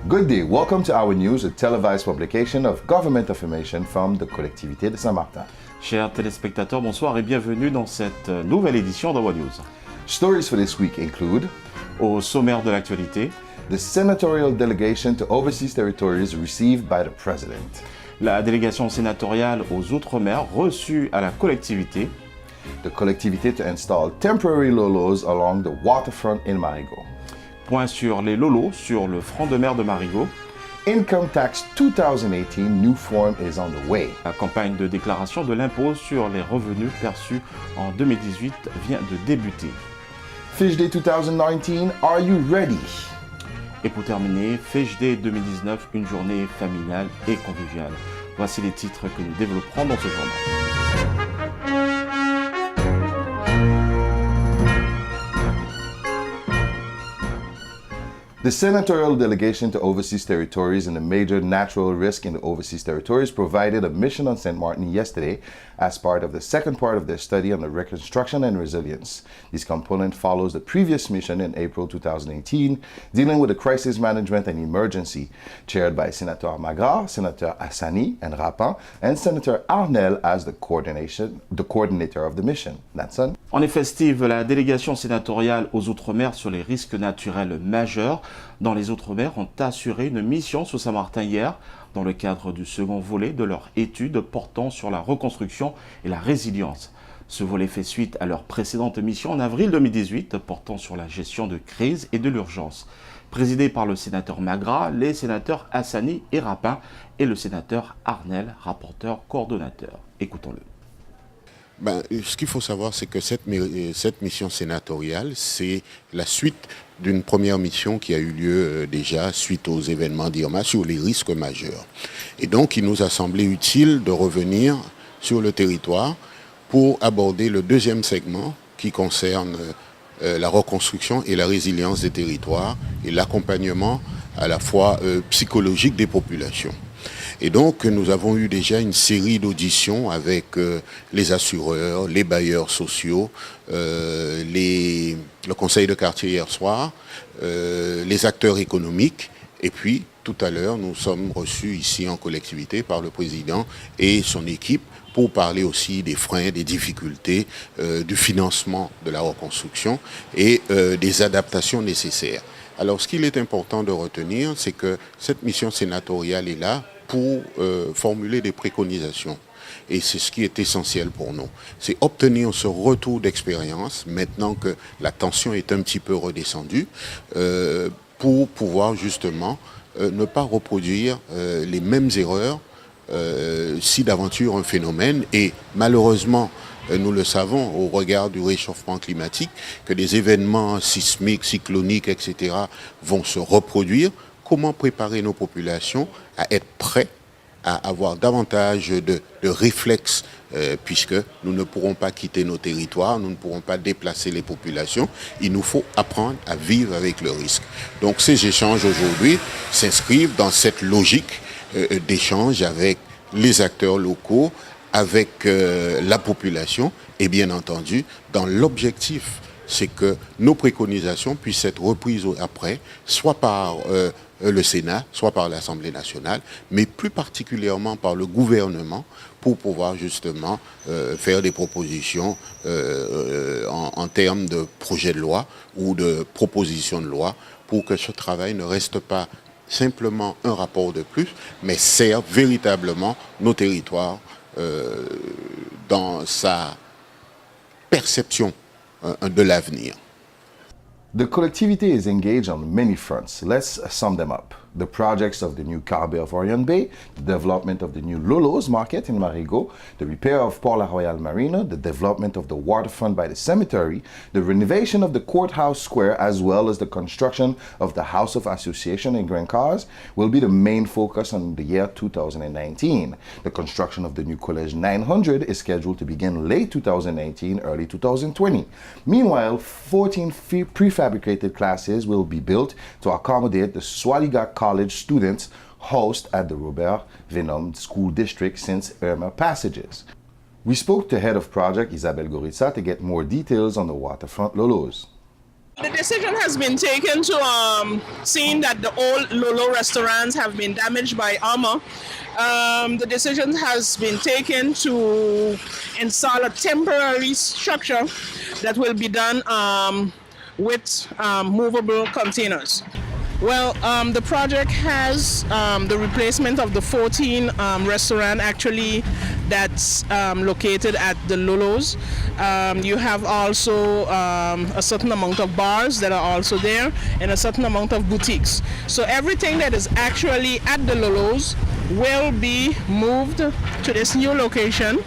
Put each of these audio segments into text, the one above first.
Good day, welcome to our news, a televised publication of government information from the Collectivité de Saint-Martin. Chers téléspectateurs, bonsoir et bienvenue dans cette nouvelle édition d'Awa News. Stories for this week include Au sommaire de l'actualité, the senatorial delegation to overseas territories received by the President, la délégation sénatoriale aux Outre-mer reçue à la collectivité, the collectivité to install temporary lolos along the waterfront in Marigot, point sur les lolos sur le front de mer de Marigot, Income Tax 2018 new form is on the way. la campagne de déclaration de l'impôt sur les revenus perçus en 2018 vient de débuter. Fish Day 2019, are you ready? Et pour terminer, Fish Day 2019, une journée familiale et conviviale. Voici les titres que nous développerons dans ce journal. The senatorial delegation to overseas territories and the major natural risk in the overseas territories provided a mission on St. Martin yesterday as part of the second part of their study on the reconstruction and resilience. This component follows the previous mission in April 2018 dealing with the crisis management and emergency, chaired by Senator Magrar, Senator Hassani and Rapin, and Senator Arnel as the coordinator of the mission. Natson? En effet, Steve, la délégation sénatoriale aux Outre-mer sur les risques naturels majeurs dans les Outre-mer ont assuré une mission sous Saint-Martin hier dans le cadre du second volet de leur étude portant sur la reconstruction et la résilience. Ce volet fait suite à leur précédente mission en avril 2018 portant sur la gestion de crise et de l'urgence. Présidée par le sénateur Magras, les sénateurs Hassani et Rapin et le sénateur Arnel, rapporteur coordonnateur. Écoutons-le. Ce qu'il faut savoir, c'est que cette mission sénatoriale, c'est la suite d'une première mission qui a eu lieu déjà suite aux événements d'Irma sur les risques majeurs. Et donc, il nous a semblé utile de revenir sur le territoire pour aborder le deuxième segment qui concerne la reconstruction et la résilience des territoires et l'accompagnement à la fois psychologique des populations. Et donc, nous avons eu déjà une série d'auditions avec les assureurs, les bailleurs sociaux, le conseil de quartier hier soir, les acteurs économiques. Et puis, tout à l'heure, nous sommes reçus ici en collectivité par le président et son équipe pour parler aussi des freins, des difficultés, du financement de la reconstruction et des adaptations nécessaires. Alors, ce qu'il est important de retenir, c'est que cette mission sénatoriale est là pour formuler des préconisations. Et c'est ce qui est essentiel pour nous. C'est obtenir ce retour d'expérience, maintenant que la tension est un petit peu redescendue, pour pouvoir justement ne pas reproduire les mêmes erreurs si d'aventure un phénomène, et malheureusement, nous le savons au regard du réchauffement climatique, que des événements sismiques, cycloniques, etc. vont se reproduire. Comment préparer nos populations à être prêts à avoir davantage de réflexes, puisque nous ne pourrons pas quitter nos territoires, nous ne pourrons pas déplacer les populations. Il nous faut apprendre à vivre avec le risque. Donc ces échanges aujourd'hui s'inscrivent dans cette logique d'échange avec les acteurs locaux, avec la population et bien entendu dans l'objectif, c'est que nos préconisations puissent être reprises après, soit par le Sénat, soit par l'Assemblée nationale, mais plus particulièrement par le gouvernement pour pouvoir justement faire des propositions en termes de projet de loi ou de propositions de loi pour que ce travail ne reste pas simplement un rapport de plus, mais serve véritablement nos territoires dans sa perception de l'avenir. The collectivity is engaged on many fronts. Let's sum them up. The projects of the new Carbe of Orion Bay, the development of the new Lolo's Market in Marigot, the repair of Port La Royale Marina, the development of the waterfront by the cemetery, the renovation of the Courthouse Square, as well as the construction of the House of Association in Grand Cars will be the main focus on the year 2019. The construction of the new College 900 is scheduled to begin late 2019, early 2020. Meanwhile, 14 prefabricated classes will be built to accommodate the Swaliga College students housed at the Robert Venom School District since Irma passages. We spoke to Head of Project Isabelle Goritza to get more details on the waterfront Lolos. The decision has been taken to, seeing that the old Lolo restaurants have been damaged by armor, the decision has been taken to install a temporary structure that will be done with movable containers. Well, the project has the replacement of the 14 restaurant actually that's located at the Lolos. You have also a certain amount of bars that are also there and a certain amount of boutiques. So everything that is actually at the Lolos will be moved to this new location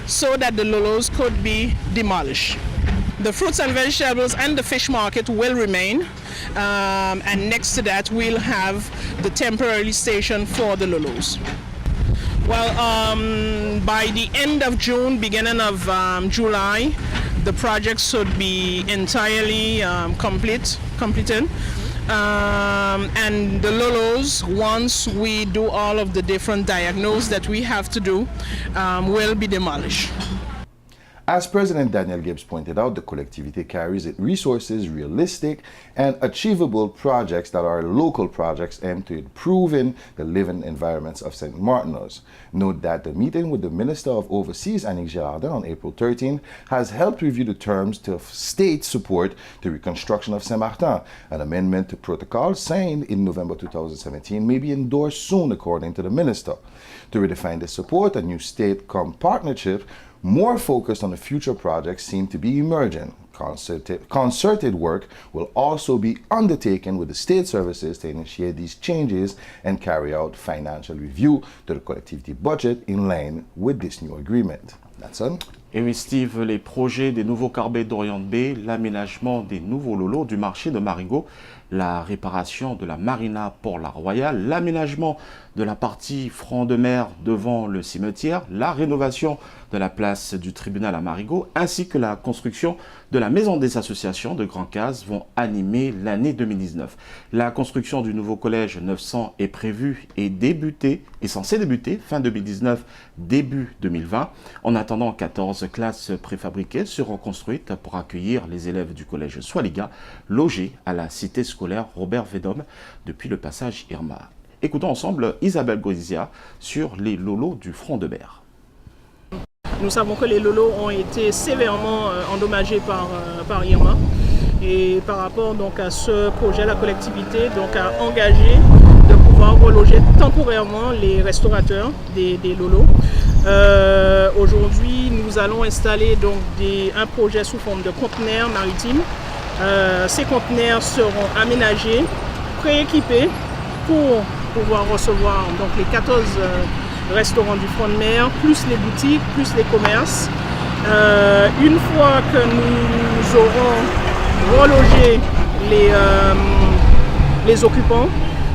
so that the Lolos could be demolished. The fruits and vegetables and the fish market will remain, and next to that we'll have the temporary station for the Lolos. Well, by the end of June, beginning of July, the project should be entirely completed. And the Lolos, once we do all of the different diagnoses that we have to do, will be demolished. As President Daniel Gibbs pointed out, the collectivity carries its resources, realistic and achievable projects that are local projects aimed to improving the living environments of St. Martiners. Note that the meeting with the Minister of Overseas, Annick Girardin, on April 13 has helped review the terms of state support to reconstruction of St. Martin. An amendment to protocol signed in November 2017 may be endorsed soon, according to the Minister. To redefine this support, a new state-com partnership more focused on the future projects seem to be emerging. Concerted work will also be undertaken with the state services to initiate these changes and carry out financial review to the collectivity budget in line with this new agreement. That's it. Et oui, Steve, les projets des nouveaux carbets d'Orient B, l'aménagement des nouveaux lolos du marché de Marigot, la réparation de la marina Port-la-Royale, l'aménagement de la partie front de mer devant le cimetière, la rénovation de la place du tribunal à Marigot, ainsi que la construction de la maison des associations de Grand Case vont animer l'année 2019. La construction du nouveau collège 900 est prévue et censée débuter fin 2019, début 2020. En attendant, 14 classes préfabriquées seront construites pour accueillir les élèves du collège Swaliga, logés à la cité scolaire Robert Vedom depuis le passage Irma. Écoutons ensemble Isabelle Goizia sur les lolos du front de mer. Nous savons que les lolos ont été sévèrement endommagés par Irma. Et par rapport donc, à ce projet, la collectivité donc, a engagé de pouvoir reloger temporairement les restaurateurs des lolos. Aujourd'hui, nous allons installer donc, un projet sous forme de conteneurs maritimes. Ces conteneurs seront aménagés, prééquipés pour pouvoir recevoir donc, les 14 restaurants du front de mer, plus les boutiques, plus les commerces. Une fois que nous aurons relogé les occupants,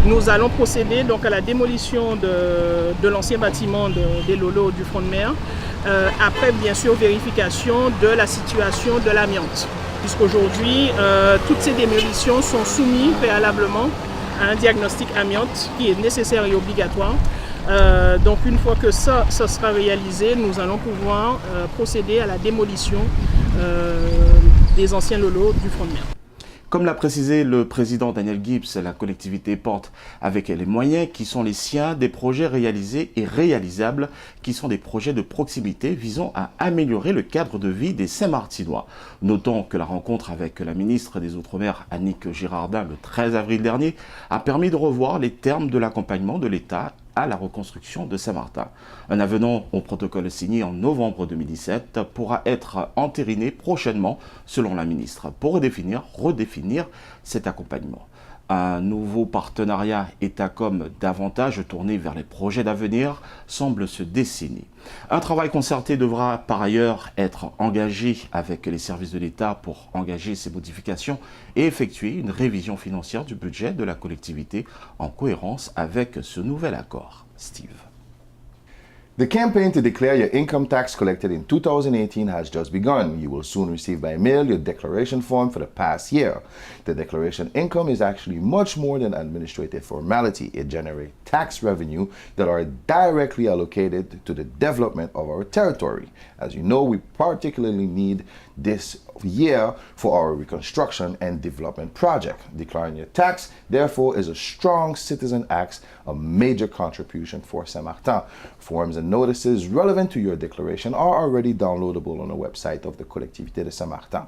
nous allons procéder donc à la démolition de l'ancien bâtiment des lolos du front de mer, après bien sûr vérification de la situation de l'amiante. Puisqu'aujourd'hui, toutes ces démolitions sont soumises préalablement à un diagnostic amiante qui est nécessaire et obligatoire. Donc une fois que ça sera réalisé, nous allons pouvoir procéder à la démolition des anciens lolos du front de mer. Comme l'a précisé le président Daniel Gibbs, la collectivité porte avec les moyens qui sont les siens des projets réalisés et réalisables qui sont des projets de proximité visant à améliorer le cadre de vie des Saint-Martinois. Notons que la rencontre avec la ministre des Outre-mer, Annick Girardin, le 13 avril dernier, a permis de revoir les termes de l'accompagnement de l'État à la reconstruction de Saint-Martin. Un avenant au protocole signé en novembre 2017 pourra être entériné prochainement, selon la ministre, pour redéfinir cet accompagnement. Un nouveau partenariat État-Com davantage tourné vers les projets d'avenir semble se dessiner. Un travail concerté devra par ailleurs être engagé avec les services de l'État pour engager ces modifications et effectuer une révision financière du budget de la collectivité en cohérence avec ce nouvel accord. Steve. The campaign to declare your income tax collected in 2018 has just begun. You will soon receive by mail your declaration form for the past year. The declaration income is actually much more than administrative formality. It generates tax revenue that are directly allocated to the development of our territory. As you know, we particularly need this year for our reconstruction and development project. Declaring your tax, therefore, is a strong citizen act, a major contribution for Saint-Martin. Forms and notices relevant to your declaration are already downloadable on the website of the Collectivité de Saint-Martin.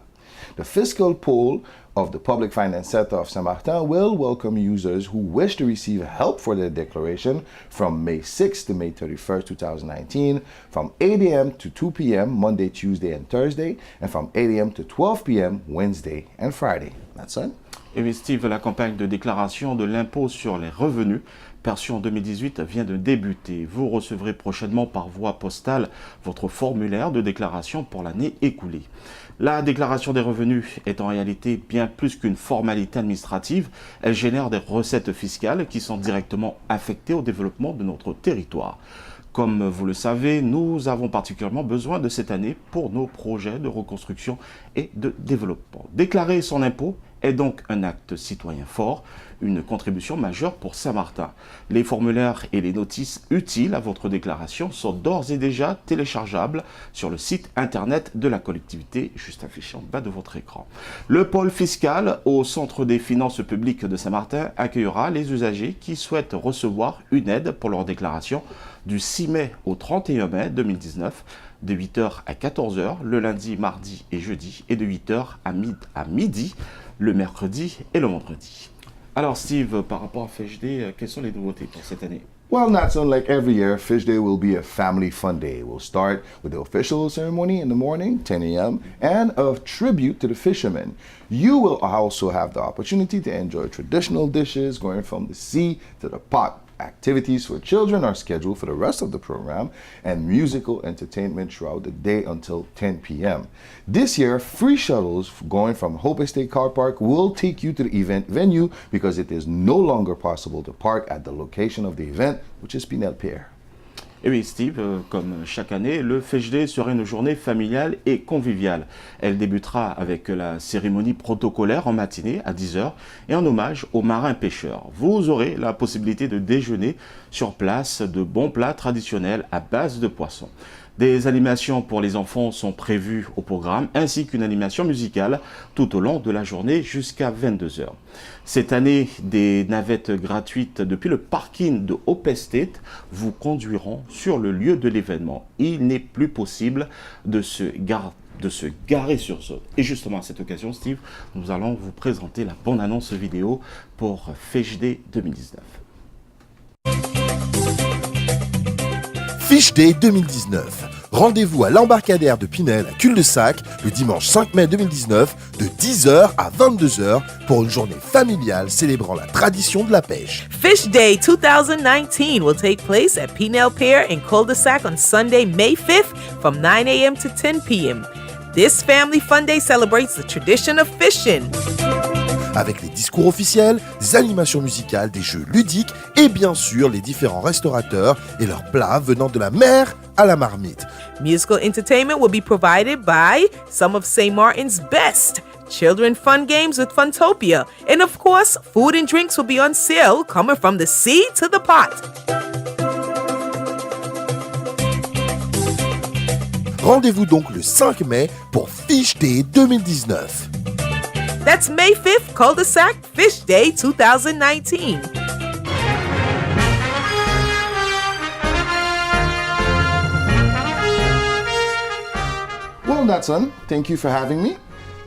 The fiscal pole of the Public Finance Center of Saint-Martin will welcome users who wish to receive help for their declaration from May 6 to May 31st, 2019, from 8 a.m. to 2 p.m. Monday, Tuesday, and Thursday, and from 8 a.m. to 12 p.m. Wednesday and Friday. That's it. Et bien Steve, la campagne de déclaration de l'impôt sur les revenus perçus en 2018 vient de débuter. Vous recevrez prochainement par voie postale votre formulaire de déclaration pour l'année écoulée. La déclaration des revenus est en réalité bien plus qu'une formalité administrative. Elle génère des recettes fiscales qui sont directement affectées au développement de notre territoire. Comme vous le savez, nous avons particulièrement besoin de cette année pour nos projets de reconstruction et de développement. Déclarer son impôt est donc un acte citoyen fort, une contribution majeure pour Saint-Martin. Les formulaires et les notices utiles à votre déclaration sont d'ores et déjà téléchargeables sur le site internet de la collectivité, juste affiché en bas de votre écran. Le pôle fiscal au Centre des finances publiques de Saint-Martin accueillera les usagers qui souhaitent recevoir une aide pour leur déclaration du 6 mai au 31 mai 2019, de 8h à 14h le lundi, mardi et jeudi, et de 8h à midi le mercredi et le vendredi. Alors Steve, par rapport à Fish Day, quelles sont les nouveautés pour cette année? Well, not so like every year, Fish Day will be a family fun day. We'll start with the official ceremony in the morning, 10 a.m., and a tribute to the fishermen. You will also have the opportunity to enjoy traditional dishes going from the sea to the pot. Activities for children are scheduled for the rest of the program, and musical entertainment throughout the day until 10 p.m. This year, free shuttles going from Hope Estate Car Park will take you to the event venue because it is no longer possible to park at the location of the event, which is Pinel Pier. Et oui Steve, comme chaque année, le Fish Day sera une journée familiale et conviviale. Elle débutera avec la cérémonie protocolaire en matinée à 10h et en hommage aux marins pêcheurs. Vous aurez la possibilité de déjeuner sur place de bons plats traditionnels à base de poissons. Des animations pour les enfants sont prévues au programme, ainsi qu'une animation musicale tout au long de la journée jusqu'à 22h. Cette année, des navettes gratuites depuis le parking de Hope Estate vous conduiront sur le lieu de l'événement. Il n'est plus possible de se garer sur zone. Et justement à cette occasion, Steve, nous allons vous présenter la bande-annonce vidéo pour Fish Day 2019. Fish Day 2019. Rendez-vous à l'embarcadère de Pinel à Cul-de-Sac le dimanche 5 mai 2019 de 10h à 22h pour une journée familiale célébrant la tradition de la pêche. Fish Day 2019 will take place at Pinel Pier in Cul-de-Sac on Sunday, May 5th from 9 a.m. to 10 p.m. This family fun day celebrates the tradition of fishing. Avec les discours officiels, des animations musicales, des jeux ludiques et bien sûr les différents restaurateurs et leurs plats venant de la mer à la marmite. Musical entertainment will be provided by some of St. Martin's best. Children fun games with Funtopia. And of course, food and drinks will be on sale coming from the sea to the pot. Rendez-vous donc le 5 mai pour Fish Day 2019. That's May 5th, Cul-de-Sac Fish Day 2019. Well, Natson, thank you for having me.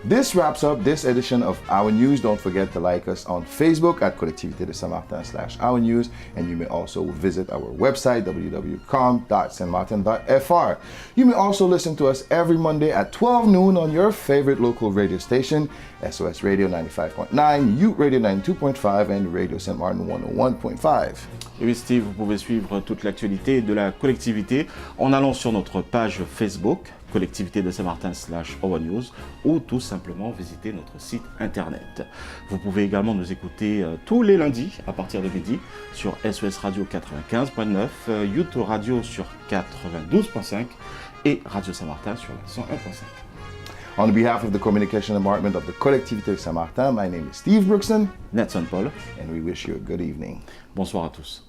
This wraps up this edition of Our News. Don't forget to like us on Facebook at Collectivité de Saint-Martin /Our News, and you may also visit our website www.saintmartin.fr. You may also listen to us every Monday at 12 noon on your favorite local radio station, SOS Radio 95.9, Ute Radio 92.5, and Radio Saint Martin 101.5. Et oui Steve, vous pouvez suivre toute l'actualité de la collectivité en allant sur notre page Facebook, Collectivité de Saint-Martin /Our News, ou tout simplement visiter notre site internet. Vous pouvez également nous écouter tous les lundis à partir de midi sur SOS Radio 95.9, Ute Radio sur 92.5 et Radio Saint-Martin sur la 101.5. On behalf of the Communication Department of the Collectivité de Saint-Martin, my name is Steve Brookson. Natson Paul. And we wish you a good evening. Bonsoir à tous.